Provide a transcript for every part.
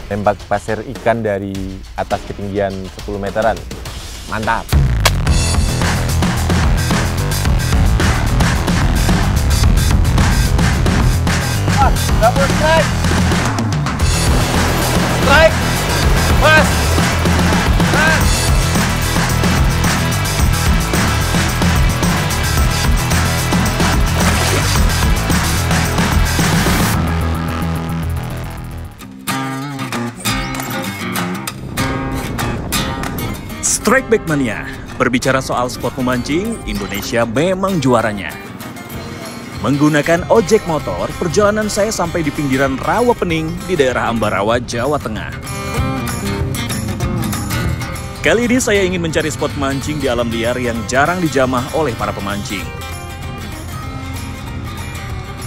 Tembak pasir ikan dari atas ketinggian 10 meteran. Mantap! Double strike! Strike! Mas! Mas! Strike Back Mania, berbicara soal sport memancing, Indonesia memang juaranya. Menggunakan ojek motor, perjalanan saya sampai di pinggiran Rawa Pening di daerah Ambarawa, Jawa Tengah. Kali ini saya ingin mencari spot mancing di alam liar yang jarang dijamah oleh para pemancing.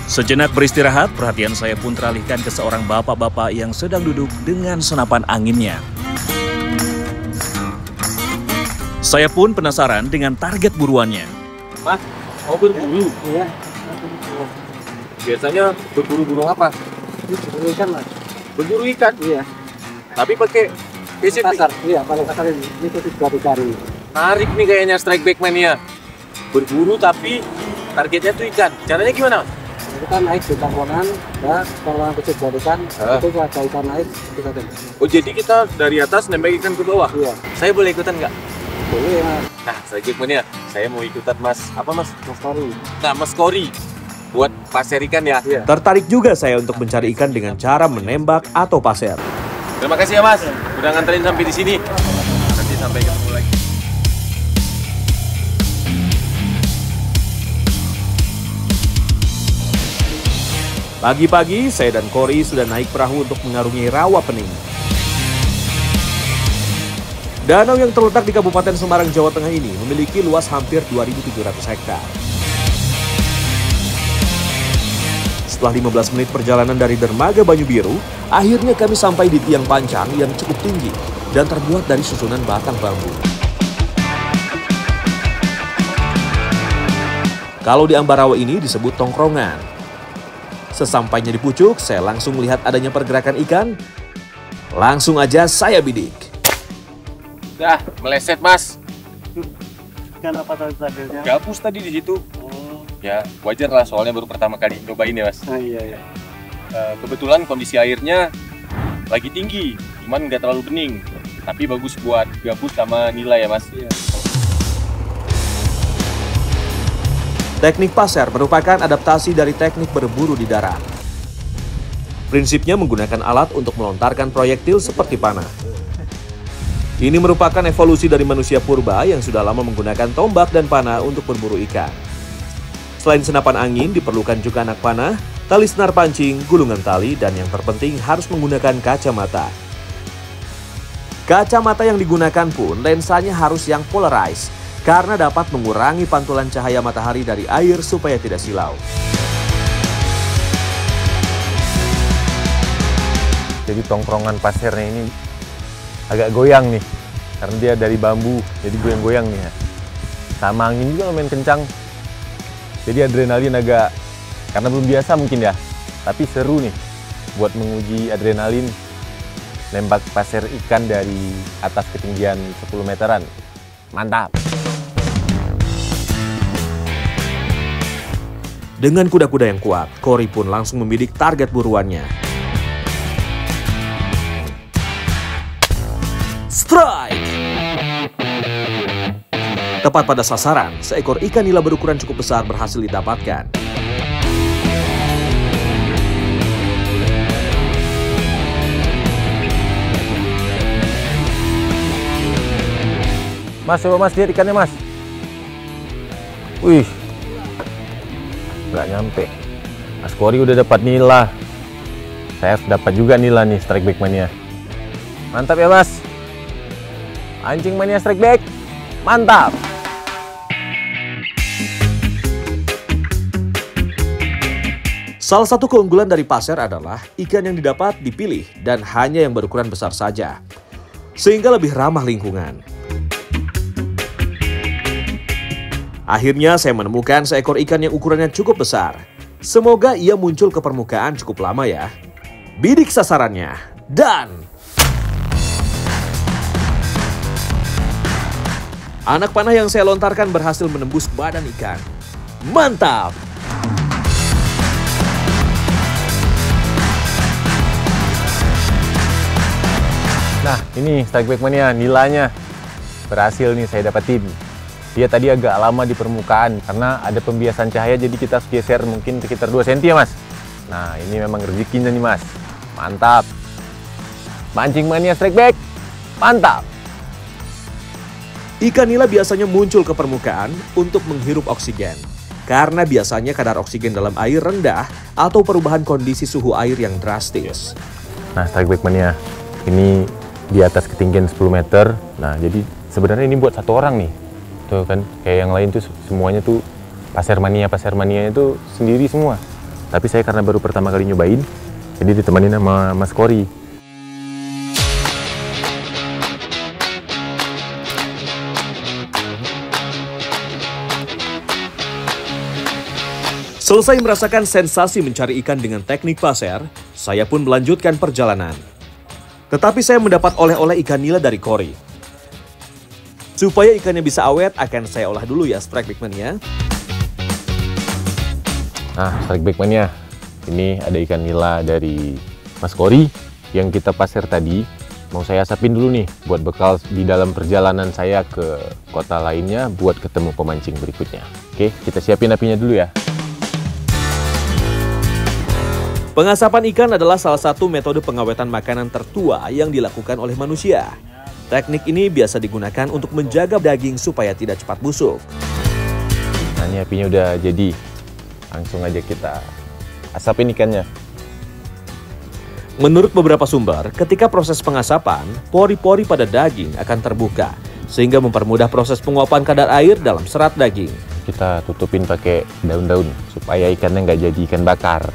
Sejenak beristirahat, perhatian saya pun teralihkan ke seorang bapak-bapak yang sedang duduk dengan senapan anginnya. Saya pun penasaran dengan target buruannya. Mas, mau berburu? Iya. Biasanya berburu burung apa? Berburu ikan, Mas. Berburu ikan? Iya. Tapi pakai spesifik. Pasar. Iya, pakai pasar ini. Ini tuh juga dicari. Menarik nih kayaknya Strike Back Mania. Berburu tapi targetnya tuh ikan. Caranya gimana, Mas? Kita naik di tangkonan, ya, tangkonan kecil buat ikan. Itu ada ikan naik, kita tembak. Oh, jadi kita dari atas nembak ikan ke bawah? Iya. Saya boleh ikutan nggak? Boleh, Mas. Nah, Strike Back Mania, saya mau ikutan Mas. Apa, Mas? Mas Tori. Nah, Mas Kori. Buat pasir ikan ya? Iya. Tertarik juga saya untuk mencari ikan dengan cara menembak atau pasir. Terima kasih ya, Mas. Udah nganterin sampai di sini. Nanti sampai ketemu lagi. Pagi-pagi, saya dan Kori sudah naik perahu untuk mengarungi Rawa Pening. Danau yang terletak di Kabupaten Semarang, Jawa Tengah ini memiliki luas hampir 2.700 hektar. Setelah 15 menit perjalanan dari dermaga Banyu Biru, akhirnya kami sampai di tiang pancang yang cukup tinggi dan terbuat dari susunan batang bambu. Kalau di Ambarawa ini disebut tongkrongan. Sesampainya di pucuk, saya langsung melihat adanya pergerakan ikan. Langsung aja saya bidik. Dah, meleset, Mas. Ikan apa tadi? Gabus tadi di situ. Ya, wajar lah soalnya baru pertama kali nyobain ya, Mas. Ah, iya. Kebetulan kondisi airnya lagi tinggi, cuman nggak terlalu bening. Tapi bagus buat gabus sama nila ya, Mas. Iya. Teknik pasir merupakan adaptasi dari teknik berburu di darat. Prinsipnya menggunakan alat untuk melontarkan proyektil seperti panah. Ini merupakan evolusi dari manusia purba yang sudah lama menggunakan tombak dan panah untuk berburu ikan. Selain senapan angin, diperlukan juga anak panah, tali senar pancing, gulungan tali, dan yang terpenting harus menggunakan kacamata. Kacamata yang digunakan pun lensanya harus yang polarized, karena dapat mengurangi pantulan cahaya matahari dari air supaya tidak silau. Jadi tongkrongan pasirnya ini agak goyang nih, karena dia dari bambu, jadi goyang-goyang nih ya. Sama angin juga lumayan kencang. Jadi adrenalin agak, karena belum biasa mungkin ya, tapi seru nih buat menguji adrenalin nembak pasir ikan dari atas ketinggian 10 meteran. Mantap! Dengan kuda-kuda yang kuat, Kori pun langsung membidik target buruannya. Strike! Tepat pada sasaran, seekor ikan nila berukuran cukup besar berhasil didapatkan. Mas, coba Mas, lihat ikannya Mas. Wih, nggak nyampe. Mas Kori udah dapat nila. Saya harus dapat juga nila nih, Strike Back Mania. Mantap ya Mas. Anjing Mania Strike Back, mantap. Salah satu keunggulan dari pasir adalah ikan yang didapat dipilih dan hanya yang berukuran besar saja, sehingga lebih ramah lingkungan. Akhirnya saya menemukan seekor ikan yang ukurannya cukup besar. Semoga ia muncul ke permukaan cukup lama ya. Bidik sasarannya dan Anak panah yang saya lontarkan berhasil menembus badan ikan. Mantap! Nah, ini Strikeback Mania, nilainya berhasil nih saya dapetin. Dia tadi agak lama di permukaan karena ada pembiasan cahaya, jadi kita harus geser mungkin sekitar 2 cm ya mas. Nah, ini memang rezekinya nih mas. Mantap. Mancing Mania Strikeback, mantap. Ikan nila biasanya muncul ke permukaan untuk menghirup oksigen. Karena biasanya kadar oksigen dalam air rendah atau perubahan kondisi suhu air yang drastis. Nah, Strikeback Mania, ini di atas ketinggian 10 meter. Nah, jadi sebenarnya ini buat satu orang nih. Tuh kan, kayak yang lain tuh semuanya tuh pasir mania itu sendiri semua. Tapi saya karena baru pertama kali nyobain, jadi ditemenin sama Mas Kori. Selesai merasakan sensasi mencari ikan dengan teknik pasir, saya pun melanjutkan perjalanan. Tetapi saya mendapat oleh-oleh ikan nila dari Kori. Supaya ikannya bisa awet, akan saya olah dulu ya Strikeback Mania. Nah, Strikeback Mania, ini ada ikan nila dari Mas Kori yang kita pasir tadi. Mau saya asapin dulu nih buat bekal di dalam perjalanan saya ke kota lainnya buat ketemu pemancing berikutnya. Oke, kita siapin apinya dulu ya. Pengasapan ikan adalah salah satu metode pengawetan makanan tertua yang dilakukan oleh manusia. Teknik ini biasa digunakan untuk menjaga daging supaya tidak cepat busuk. Nah, ini apinya udah jadi. Langsung aja kita asapin ikannya. Menurut beberapa sumber, ketika proses pengasapan, pori-pori pada daging akan terbuka, sehingga mempermudah proses penguapan kadar air dalam serat daging. Kita tutupin pakai daun-daun supaya ikannya nggak jadi ikan bakar.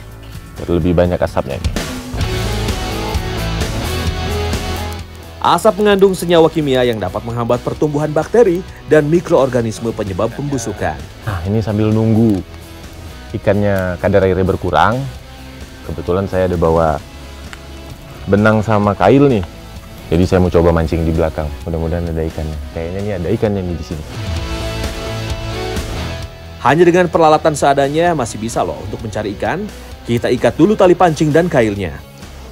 Lebih banyak asapnya nih. Asap mengandung senyawa kimia yang dapat menghambat pertumbuhan bakteri dan mikroorganisme penyebab pembusukan. Nah, ini sambil nunggu ikannya kadar airnya berkurang, kebetulan saya ada bawa benang sama kail nih. Jadi saya mau coba mancing di belakang. Mudah-mudahan ada ikannya. Kayaknya nih ada ikannya nih di sini. Hanya dengan peralatan seadanya masih bisa loh untuk mencari ikan. Kita ikat dulu tali pancing dan kailnya.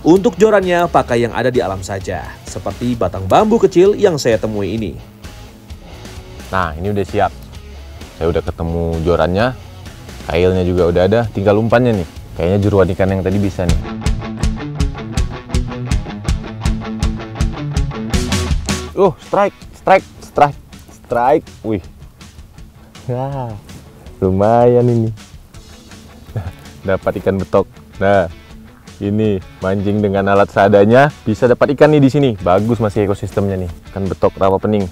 Untuk jorannya pakai yang ada di alam saja, seperti batang bambu kecil yang saya temui ini. Nah, ini udah siap. Saya udah ketemu jorannya, kailnya juga udah ada, tinggal umpannya nih. Kayaknya jeruan ikan yang tadi bisa nih. Strike. Wih. Nah, lumayan ini. Dapat ikan betok. Nah, ini mancing dengan alat seadanya bisa dapat ikan nih di sini. Bagus masih ekosistemnya nih. Ikan betok rawa pening.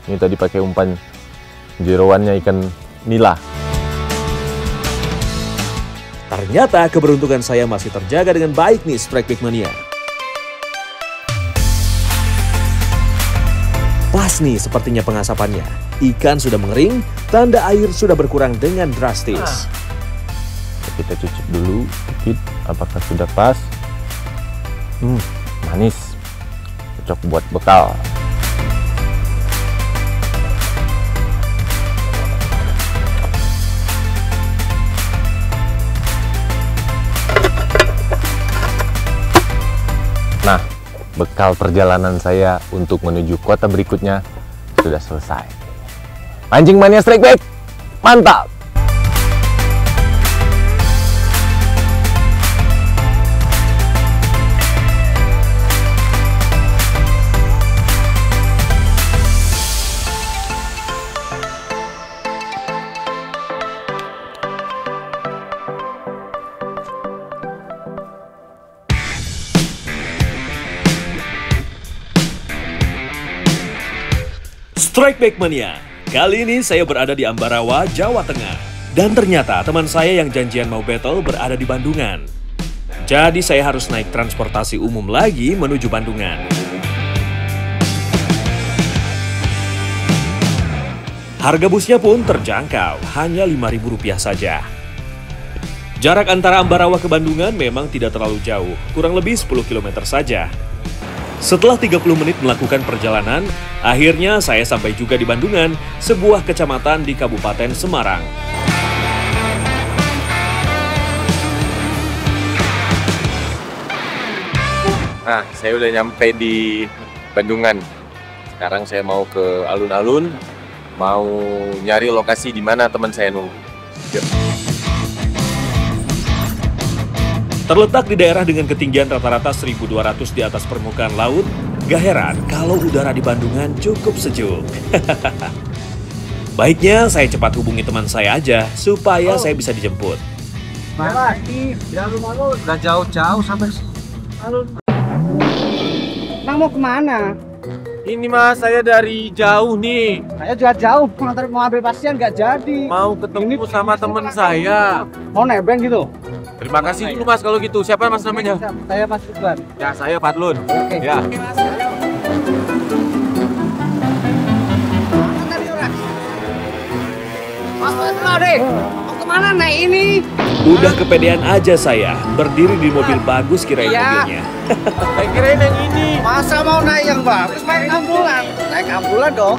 Ini tadi pakai umpan jeroannya ikan nila. Ternyata keberuntungan saya masih terjaga dengan baik nih Strikeback Mania. Pas nih sepertinya pengasapannya. Ikan sudah mengering, tanda air sudah berkurang dengan drastis. Kita cucuk dulu dikit, apakah sudah pas? Manis, cocok buat bekal. Nah, bekal perjalanan saya untuk menuju kota berikutnya sudah selesai. Mancing Mania Strikeback, mantap! Strikeback Mania, kali ini saya berada di Ambarawa, Jawa Tengah. Dan ternyata teman saya yang janjian mau battle berada di Bandungan. Jadi saya harus naik transportasi umum lagi menuju Bandungan. Harga busnya pun terjangkau, hanya Rp5.000 saja. Jarak antara Ambarawa ke Bandungan memang tidak terlalu jauh, kurang lebih 10 km saja. Setelah 30 menit melakukan perjalanan, akhirnya saya sampai juga di Bandungan, sebuah kecamatan di Kabupaten Semarang. Nah, saya udah nyampe di Bandungan. Sekarang saya mau ke alun-alun, mau nyari lokasi di mana teman saya nunggu. Yuk. Terletak di daerah dengan ketinggian rata-rata 1.200 di atas permukaan laut, gak heran kalau udara di Bandungan cukup sejuk. Baiknya saya cepat hubungi teman saya aja, supaya saya bisa dijemput. Mas, di alun-alun udah jauh-jauh sampai alun. Bang mau kemana? Ini mas, saya dari jauh nih. Saya juga jauh, mau ambil pasien nggak jadi. Mau ketemu sama teman saya. Mau nebeng gitu? Terima kasih dulu mas kalau gitu. Siapa mas namanya? Saya Mas Ridwan. Ya, saya Fadlun. Oke. Ya. Mas Ridwan, mau kemana naik ini? Udah kepedean aja saya, berdiri di mobil bagus kirain mobilnya. Saya kirain yang ini. Masa mau naik yang bagus? Naik ambulan. Naik ambulan dong.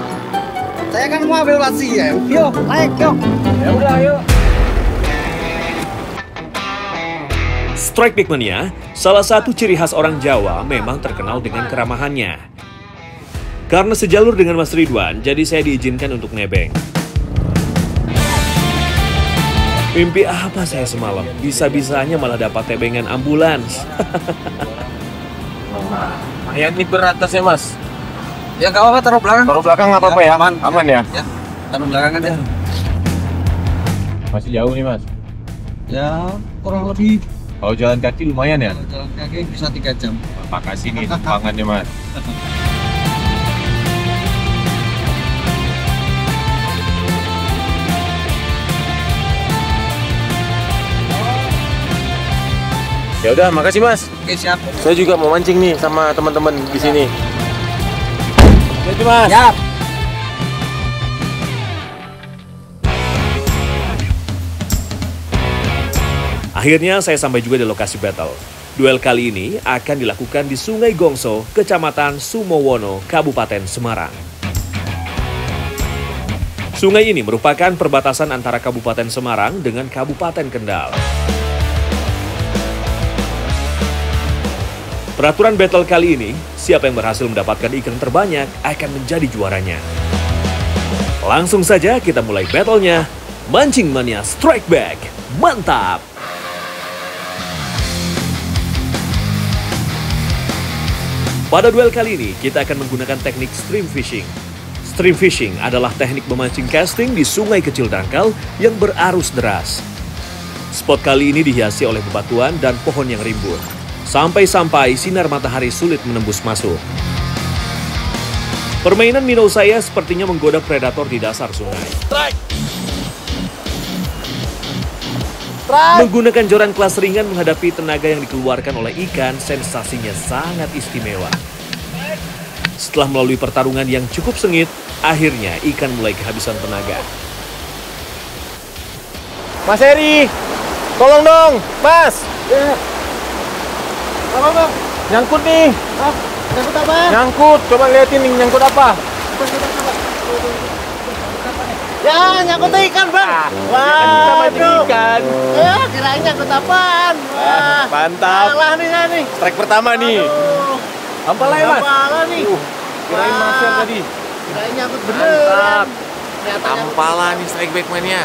Saya kan mau ambil pasien. Yuk, naik yuk. Ya udah, yuk. Strike Back Mania, salah satu ciri khas orang Jawa memang terkenal dengan keramahannya. Karena sejalur dengan Mas Ridwan, jadi saya diizinkan untuk nebeng. Mimpi apa saya semalam? Bisa-bisanya malah dapat tebengan ambulans. Yang ini berat tasnya mas. Ya nggak apa-apa, taruh belakang. Taruh belakang nggak apa-apa ya? Aman ya? Ya, taruh belakang aja. Masih jauh nih mas. Ya, kurang lebih. Kalau jalan kaki lumayan ya? Jalan kaki bisa 3 jam. Makasih nih tumpangannya mas. Ya udah, makasih mas. Oke, siap. Saya juga mau mancing nih sama teman-teman di sini. Jadi mas. Siap. Akhirnya saya sampai juga di lokasi battle. Duel kali ini akan dilakukan di Sungai Gongso, Kecamatan Sumowono, Kabupaten Semarang. Sungai ini merupakan perbatasan antara Kabupaten Semarang dengan Kabupaten Kendal. Peraturan battle kali ini, siapa yang berhasil mendapatkan ikan terbanyak akan menjadi juaranya. Langsung saja kita mulai battle-nya. Mancing Mania Strike Back, mantap! Pada duel kali ini, kita akan menggunakan teknik stream fishing. Stream fishing adalah teknik memancing casting di sungai kecil dangkal yang berarus deras. Spot kali ini dihiasi oleh bebatuan dan pohon yang rimbun. Sampai-sampai sinar matahari sulit menembus masuk. Permainan minnow saya sepertinya menggoda predator di dasar sungai. Menggunakan joran kelas ringan menghadapi tenaga yang dikeluarkan oleh ikan, sensasinya sangat istimewa. Setelah melalui pertarungan yang cukup sengit, akhirnya ikan mulai kehabisan tenaga. Mas Heri, tolong dong, Mas. Apa, Bang? Nyangkut nih. Nyangkut apa? Nyangkut, coba liatin nih nyangkut apa. Ya, nyangkut ikan, Bang. Kita mancing ikan. Ya, kirain nyangkut apaan? Wah, Mantap. salah nih. Strike pertama nih. Ampalnya ya, Mas. Salah nih. Kirain master tadi. Kirain nyangkut beneran. Mantap. Ternyata nyangkut. Ampala nih strike back mania.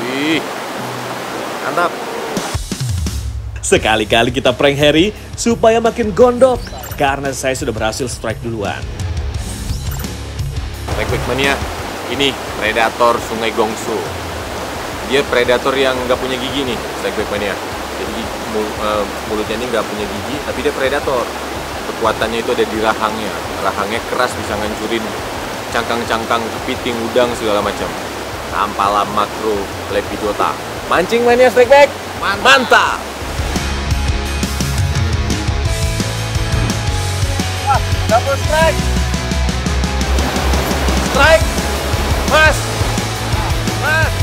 Wih. Mantap. Sekali-kali kita prank Harry supaya makin gondok karena saya sudah berhasil strike duluan. Strike back mania. Ini predator Sungai Gongso. Dia predator yang nggak punya gigi nih, strike back mania. Jadi mulutnya ini nggak punya gigi, tapi dia predator. Kekuatannya itu ada di rahangnya. Rahangnya keras, bisa ngancurin cangkang-cangkang, kepiting, udang segala macam. Ampala makro lepidota. Mancing mania strike back. Mantap. Double strike. Strike. Mas. Mas.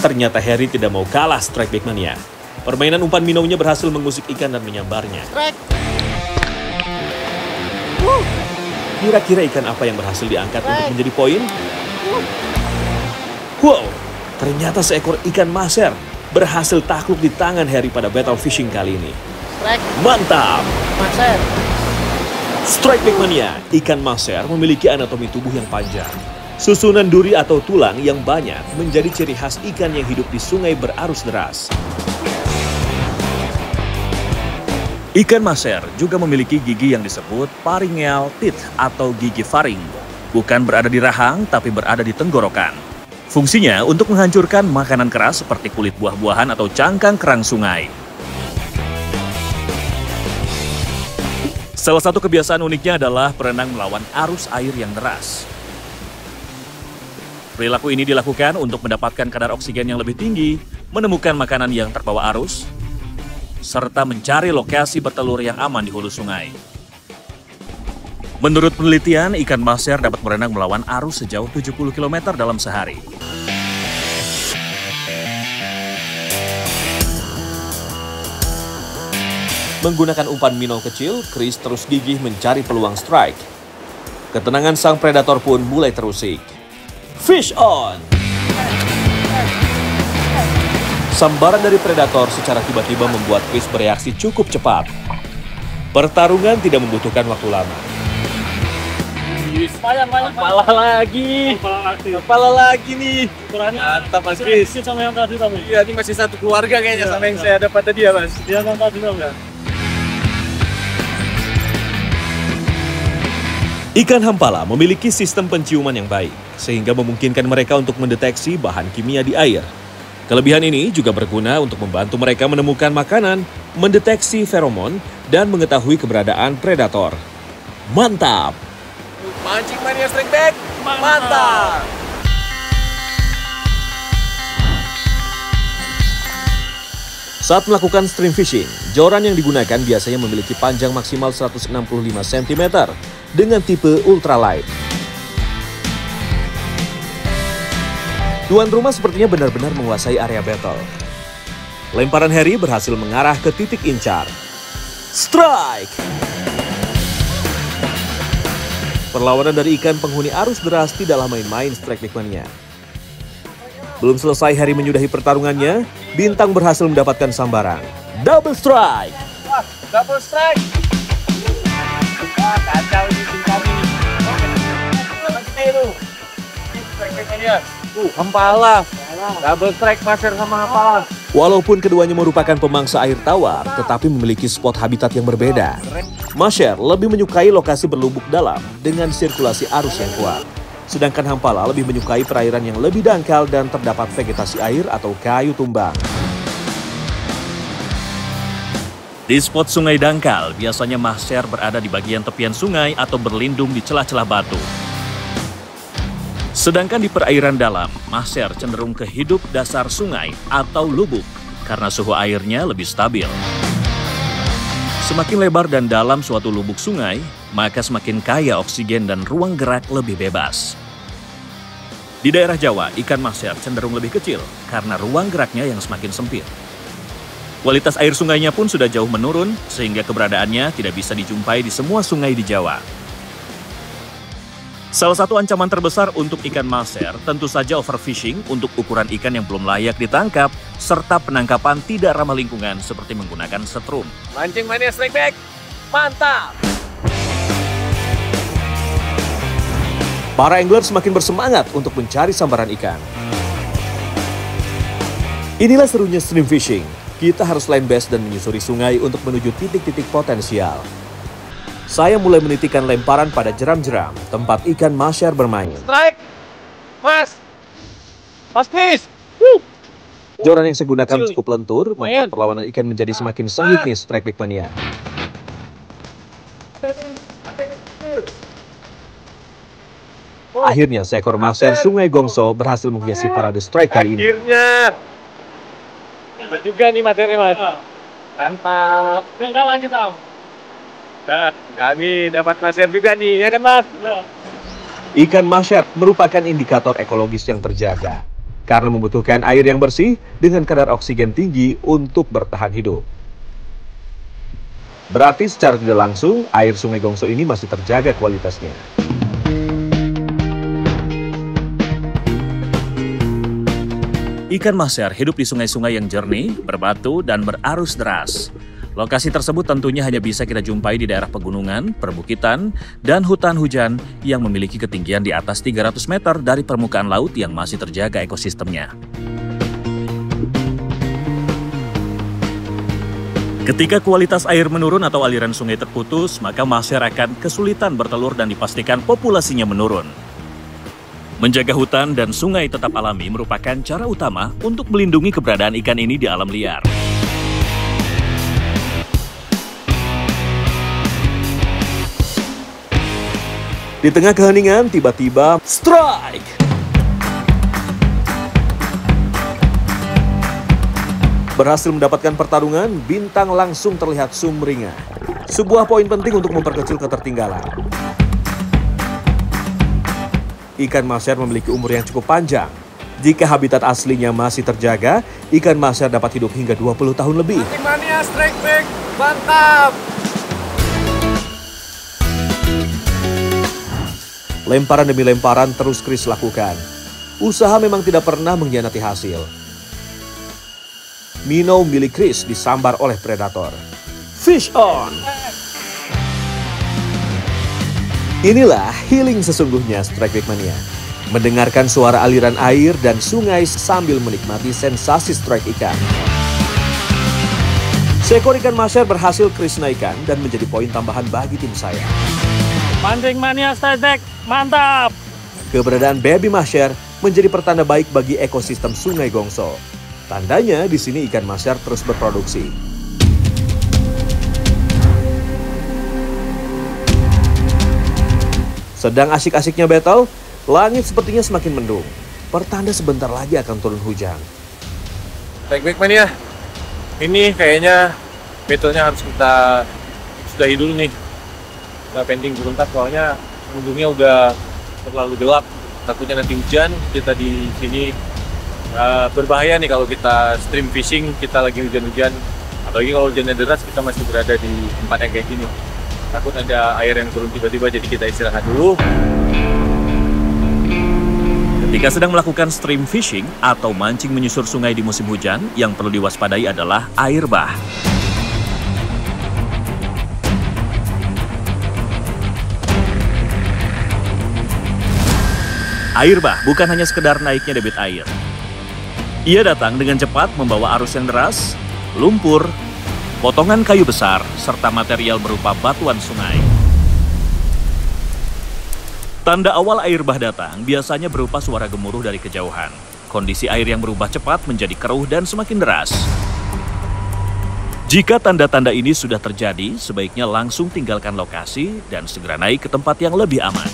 Ternyata Harry tidak mau kalah strike back mania. Permainan umpan minnow-nya berhasil mengusik ikan dan menyambarnya. Kira-kira ikan apa yang berhasil diangkat untuk menjadi poin? Wow, ternyata seekor ikan maser berhasil takluk di tangan Harry pada battle fishing kali ini. Mantap! Maser. Strike back mania, ikan maser memiliki anatomi tubuh yang panjang. Susunan duri atau tulang yang banyak menjadi ciri khas ikan yang hidup di sungai berarus deras. Ikan maser juga memiliki gigi yang disebut pharyngeal teeth atau gigi faring. Bukan berada di rahang, tapi berada di tenggorokan. Fungsinya untuk menghancurkan makanan keras seperti kulit buah-buahan atau cangkang kerang sungai. Salah satu kebiasaan uniknya adalah berenang melawan arus air yang deras. Perilaku ini dilakukan untuk mendapatkan kadar oksigen yang lebih tinggi, menemukan makanan yang terbawa arus, serta mencari lokasi bertelur yang aman di hulu sungai. Menurut penelitian, ikan maser dapat berenang melawan arus sejauh 70 km dalam sehari. Menggunakan umpan minnow kecil, Chris terus gigih mencari peluang strike. Ketenangan sang predator pun mulai terusik. Fish on! Sambaran dari predator secara tiba-tiba membuat Chris bereaksi cukup cepat. Pertarungan tidak membutuhkan waktu lama. Kepala lagi nih. Mantap Mas Chris. Sama yang tadi tadi. Iya, ini masih satu keluarga kayaknya sama yang saya dapat tadi ya Mas. Dia yang tadi tadi. Ikan hampala memiliki sistem penciuman yang baik, sehingga memungkinkan mereka untuk mendeteksi bahan kimia di air. Kelebihan ini juga berguna untuk membantu mereka menemukan makanan, mendeteksi feromon, dan mengetahui keberadaan predator. Mantap! Mancing mania strike back. Mantap. Saat melakukan stream fishing, joran yang digunakan biasanya memiliki panjang maksimal 165 cm dengan tipe ultralight. Tuan rumah sepertinya benar-benar menguasai area battle. Lemparan Harry berhasil mengarah ke titik incar. Strike! Perlawanan dari ikan penghuni arus deras tidaklah main-main strike backman-nya. Belum selesai Harry menyudahi pertarungannya, Bintang berhasil mendapatkan sambaran. Double strike! Wah, double strike. Wah, kacau ini tim kami nih. Strike back-nya. Hampala. Double strike maser sama hampala. Walaupun keduanya merupakan pemangsa air tawar, tetapi memiliki spot habitat yang berbeda. Maser lebih menyukai lokasi berlubuk dalam dengan sirkulasi arus yang kuat. Sedangkan hampala lebih menyukai perairan yang lebih dangkal dan terdapat vegetasi air atau kayu tumbang. Di spot sungai dangkal, biasanya maser berada di bagian tepian sungai atau berlindung di celah-celah batu. Sedangkan di perairan dalam, maser cenderung ke hidup dasar sungai atau lubuk karena suhu airnya lebih stabil. Semakin lebar dan dalam suatu lubuk sungai, maka semakin kaya oksigen dan ruang gerak lebih bebas. Di daerah Jawa, ikan maser cenderung lebih kecil karena ruang geraknya yang semakin sempit. Kualitas air sungainya pun sudah jauh menurun, sehingga keberadaannya tidak bisa dijumpai di semua sungai di Jawa. Salah satu ancaman terbesar untuk ikan maser tentu saja overfishing untuk ukuran ikan yang belum layak ditangkap, serta penangkapan tidak ramah lingkungan seperti menggunakan setrum. Mancing mania strike back. Mantap. Para angler semakin bersemangat untuk mencari sambaran ikan. Inilah serunya stream fishing. Kita harus line bass dan menyusuri sungai untuk menuju titik-titik potensial. Saya mulai menitikan lemparan pada jeram-jeram, tempat ikan maser bermain. Strike. Mas. Mas Chris. Joran yang saya gunakan cukup lentur, membuat perlawanan ikan menjadi semakin sengit nih strike backman-nya. Akhirnya seekor maser Sungai Gongso berhasil menghiasi parade strike kali ini. Akhirnya. Hebat juga nih materi Mas. Mantap. Kita lanjut Om. Nah, kami dapat maser juga nih, ya kan Mas? Ikan maser merupakan indikator ekologis yang terjaga. karena membutuhkan air yang bersih dengan kadar oksigen tinggi untuk bertahan hidup. Berarti secara tidak langsung, air Sungai Gongso ini masih terjaga kualitasnya. Ikan maser hidup di sungai-sungai yang jernih, berbatu, dan berarus deras. Lokasi tersebut tentunya hanya bisa kita jumpai di daerah pegunungan, perbukitan, dan hutan hujan yang memiliki ketinggian di atas 300 meter dari permukaan laut yang masih terjaga ekosistemnya. Ketika kualitas air menurun atau aliran sungai terputus, maka maser akan kesulitan bertelur dan dipastikan populasinya menurun. Menjaga hutan dan sungai tetap alami merupakan cara utama untuk melindungi keberadaan ikan ini di alam liar. Di tengah keheningan, tiba-tiba strike! Berhasil mendapatkan pertarungan, Bintang langsung terlihat sumringah. Sebuah poin penting untuk memperkecil ketertinggalan. Ikan maser memiliki umur yang cukup panjang. Jika habitat aslinya masih terjaga, ikan maser dapat hidup hingga 20 tahun lebih. Mancing Mania strike back, mantap! Lemparan demi lemparan terus Chris lakukan. Usaha memang tidak pernah mengkhianati hasil. Minnow milik Chris disambar oleh predator. Fish on! Inilah healing sesungguhnya Strike Back Mania. Mendengarkan suara aliran air dan sungai sambil menikmati sensasi strike ikan. Seekor ikan maser berhasil Chris naikkan dan menjadi poin tambahan bagi tim saya. Mancing Mania Strike Back, mantap! Keberadaan baby maser menjadi pertanda baik bagi ekosistem Sungai Gongso. Tandanya di sini ikan maser terus berproduksi. Sedang asyik-asyiknya battle, langit sepertinya semakin mendung. Pertanda sebentar lagi akan turun hujan. Strike back Mania, ini kayaknya battle-nya harus kita sudahi dulu nih. Kita pending beruntak soalnya ujungnya udah terlalu gelap. Takutnya nanti hujan, kita di sini berbahaya nih kalau kita stream fishing, kita lagi hujan-hujan. Apalagi kalau hujannya deras, kita masih berada di tempat yang kayak gini. Takut ada air yang turun tiba-tiba, jadi kita istirahat dulu. Ketika sedang melakukan stream fishing atau mancing menyusur sungai di musim hujan, yang perlu diwaspadai adalah air bah. Air bah bukan hanya sekedar naiknya debit air. Ia datang dengan cepat membawa arus yang deras, lumpur, potongan kayu besar, serta material berupa batuan sungai. Tanda awal air bah datang biasanya berupa suara gemuruh dari kejauhan. Kondisi air yang berubah cepat menjadi keruh dan semakin deras. Jika tanda-tanda ini sudah terjadi, sebaiknya langsung tinggalkan lokasi dan segera naik ke tempat yang lebih aman.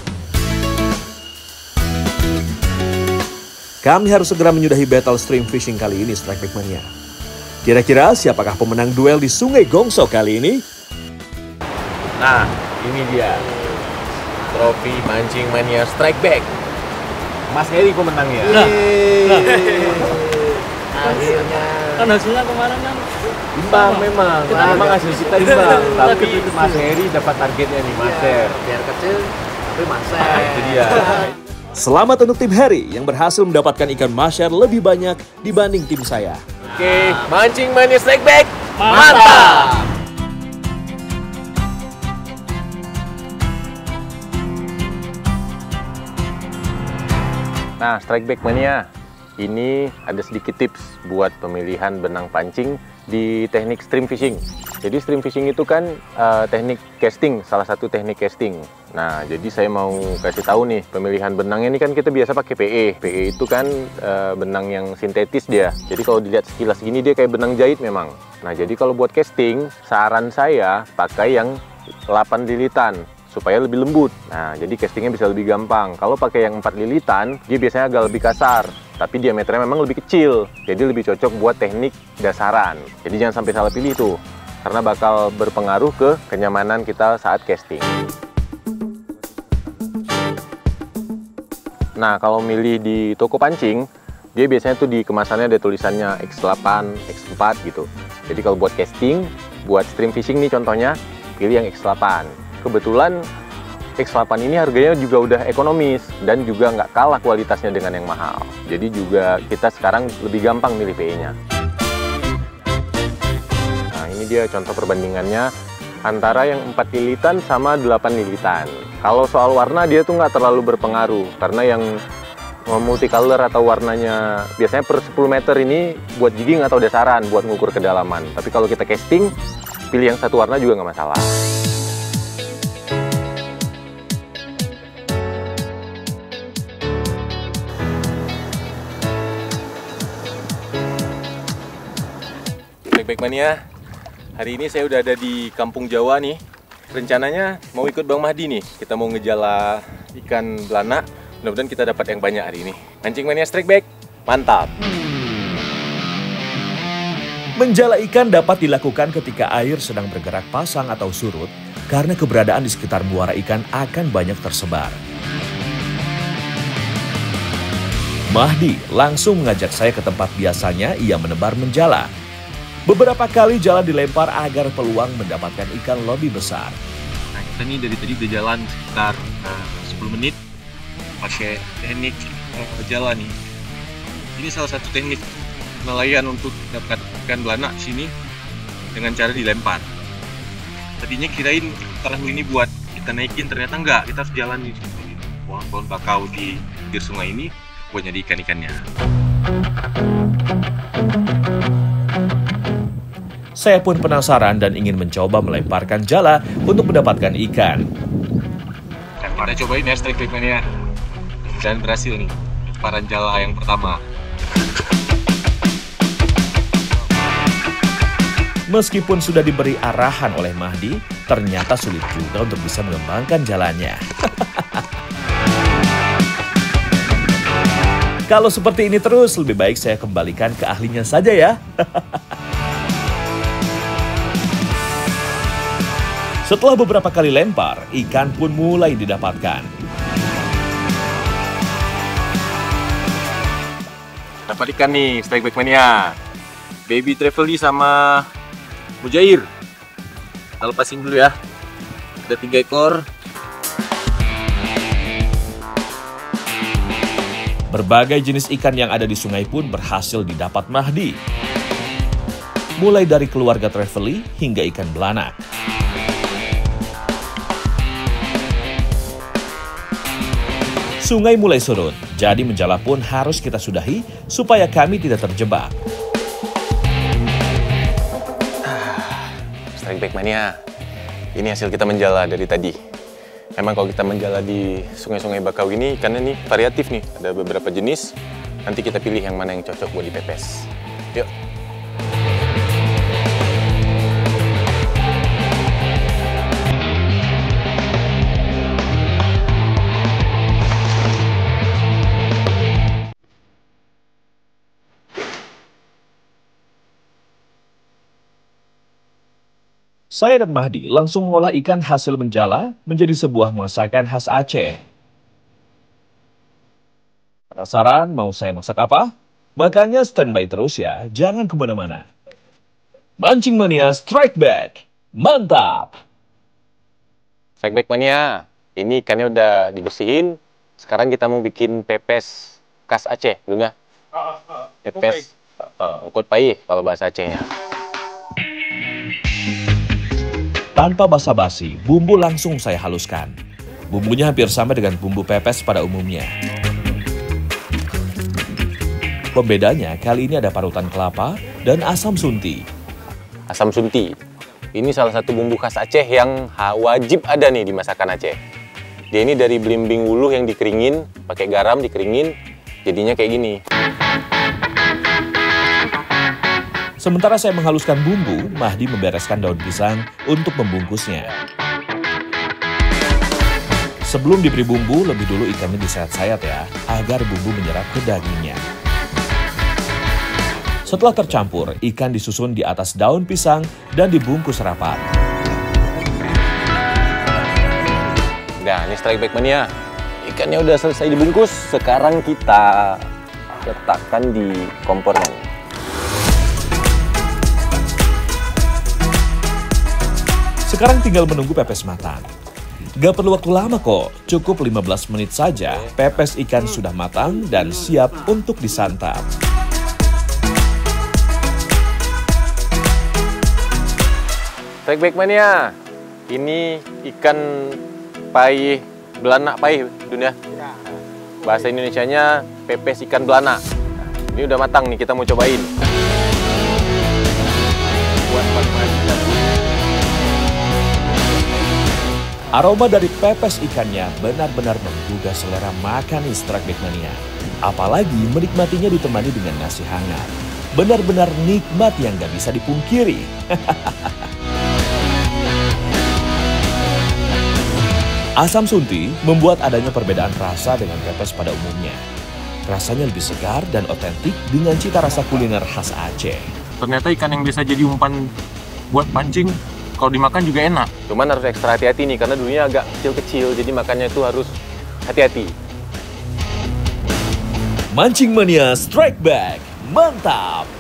Kami harus segera menyudahi battle stream fishing kali ini, Strike Back Mania. Kira-kira siapakah pemenang duel di Sungai Gongso kali ini? Nah, ini dia trofi Mancing Mania Strike Back. Mas Heri pemenangnya. Akhirnya. Kan hasilnya kemarin kan Imbang memang. Memang hasil kita imbang. Tapi Mas Heri dapat targetnya nih, Maser. Biar kecil, tapi maser. Nah, itu dia. Selamat untuk tim Harry yang berhasil mendapatkan ikan maser lebih banyak dibanding tim saya. Oke, Mancing Mania Strike Back. mantap. Nah, Strike Back Mania, ini ada sedikit tips buat pemilihan benang pancing di teknik stream fishing. Jadi stream fishing itu kan teknik casting, salah satu teknik casting. Nah, jadi saya mau kasih tahu nih, pemilihan benangnya ini kan kita biasa pakai PE. PE itu kan benang yang sintetis dia. Jadi kalau dilihat sekilas gini dia kayak benang jahit memang. Nah, jadi kalau buat casting, saran saya pakai yang 8 lilitan supaya lebih lembut. Nah, jadi castingnya bisa lebih gampang. Kalau pakai yang 4 lilitan, dia biasanya agak lebih kasar, tapi diameternya memang lebih kecil. Jadi lebih cocok buat teknik dasaran. Jadi jangan sampai salah pilih tuh, karena bakal berpengaruh ke kenyamanan kita saat casting. Nah, kalau milih di toko pancing, Dia biasanya tuh di kemasannya ada tulisannya X8, X4 gitu. Jadi kalau buat casting, buat stream fishing nih contohnya, pilih yang X8. Kebetulan X8 ini harganya juga udah ekonomis dan juga nggak kalah kualitasnya dengan yang mahal. Jadi juga kita sekarang lebih gampang milih PE-nya. Nah ini dia contoh perbandingannya antara yang 4 lilitan sama 8 lilitan. Kalau soal warna dia tuh nggak terlalu berpengaruh karena yang multicolor atau warnanya biasanya per 10 meter ini buat jigging atau dasaran buat ngukur kedalaman. Tapi kalau kita casting, pilih yang satu warna juga nggak masalah. Baik mania, hari ini saya udah ada di Kampung Jawa nih. Rencananya mau ikut Bang Mahdi nih. Kita mau ngejala ikan belana. Mudah-mudahan kita dapat yang banyak hari ini. Mancing mania strike back, mantap! Menjala ikan dapat dilakukan ketika air sedang bergerak pasang atau surut karena keberadaan di sekitar muara ikan akan banyak tersebar. Mahdi langsung mengajak saya ke tempat biasanya ia menebar menjala. Beberapa kali jala dilempar agar peluang mendapatkan ikan lebih besar. Nah, kita nih dari tadi udah jalan sekitar 10 menit pakai teknik jala nih. Ini salah satu teknik nelayan untuk dapatkan ikan belana di sini dengan cara dilempar. Tadinya kirain perahu ini buat kita naikin, ternyata enggak. Kita harus jalan di pohon-pohon bakau di pinggir sungai ini buat nyari ikan-ikannya. Saya pun penasaran dan ingin mencoba melemparkan jala untuk mendapatkan ikan. Kita cobain ya strike back mania. Dan berhasil nih, lemparan jala yang pertama. Meskipun sudah diberi arahan oleh Mahdi, ternyata sulit juga untuk bisa mengembangkan jalannya. Kalau seperti ini terus, lebih baik saya kembalikan ke ahlinya saja ya. Setelah beberapa kali lempar, ikan pun mulai didapatkan. Dapat ikan nih, strike back mania. Baby Travely sama Mujair. Kita lepasin dulu ya. Ada 3 ekor. Berbagai jenis ikan yang ada di sungai pun berhasil didapat Mahdi. Mulai dari keluarga Travely hingga ikan belanak. Sungai mulai surut, jadi menjala pun harus kita sudahi supaya kami tidak terjebak. Strike back mania. Ini hasil kita menjala dari tadi. Emang kalau kita menjala di sungai-sungai bakau ini ikannya nih variatif nih. Ada beberapa jenis. Nanti kita pilih yang mana yang cocok buat dipepes. Yuk. Saya dan Mahdi langsung mengolah ikan hasil menjala menjadi sebuah masakan khas Aceh. Penasaran mau saya masak apa? Makanya standby terus ya, jangan kemana-mana. Mancing Mania Strike Back, mantap! Strike back mania. Ini ikannya udah dibersihin. Sekarang kita mau bikin pepes khas Aceh, dulu nggak? Pepes ukut pai kalau bahasa Acehnya. Tanpa basa-basi, bumbu langsung saya haluskan. Bumbunya hampir sama dengan bumbu pepes pada umumnya. Pembedanya kali ini ada parutan kelapa dan asam sunti. Asam sunti. Ini salah satu bumbu khas Aceh yang wajib ada nih di masakan Aceh. Dia ini dari belimbing wuluh yang dikeringin, pakai garam dikeringin, jadinya kayak gini. Sementara saya menghaluskan bumbu, Mahdi membereskan daun pisang untuk membungkusnya. Sebelum diberi bumbu, lebih dulu ikannya disayat-sayat ya, agar bumbu menyerap ke dagingnya. Setelah tercampur, ikan disusun di atas daun pisang dan dibungkus rapat. Nah, ini strike back mania. Ikannya udah selesai dibungkus, sekarang kita letakkan di kompornya. Sekarang tinggal menunggu pepes matang. Gak perlu waktu lama kok, cukup 15 menit saja pepes ikan sudah matang dan siap untuk disantap. Strike Back Mania, ini ikan pai belanak pai dunia. Bahasa Indonesianya pepes ikan belanak. Ini udah matang nih, kita mau cobain. Buat Aroma dari pepes ikannya benar-benar menggugah selera makan Strike Back Mania. Apalagi menikmatinya ditemani dengan nasi hangat. Benar-benar nikmat yang gak bisa dipungkiri. Asam sunti membuat adanya perbedaan rasa dengan pepes pada umumnya. Rasanya lebih segar dan otentik dengan cita rasa kuliner khas Aceh. Ternyata ikan yang bisa jadi umpan buat pancing, kalau dimakan juga enak. Cuman harus ekstra hati-hati nih, karena dulunya agak kecil-kecil, jadi makannya itu harus hati-hati. Mancing Mania Strike Back, mantap!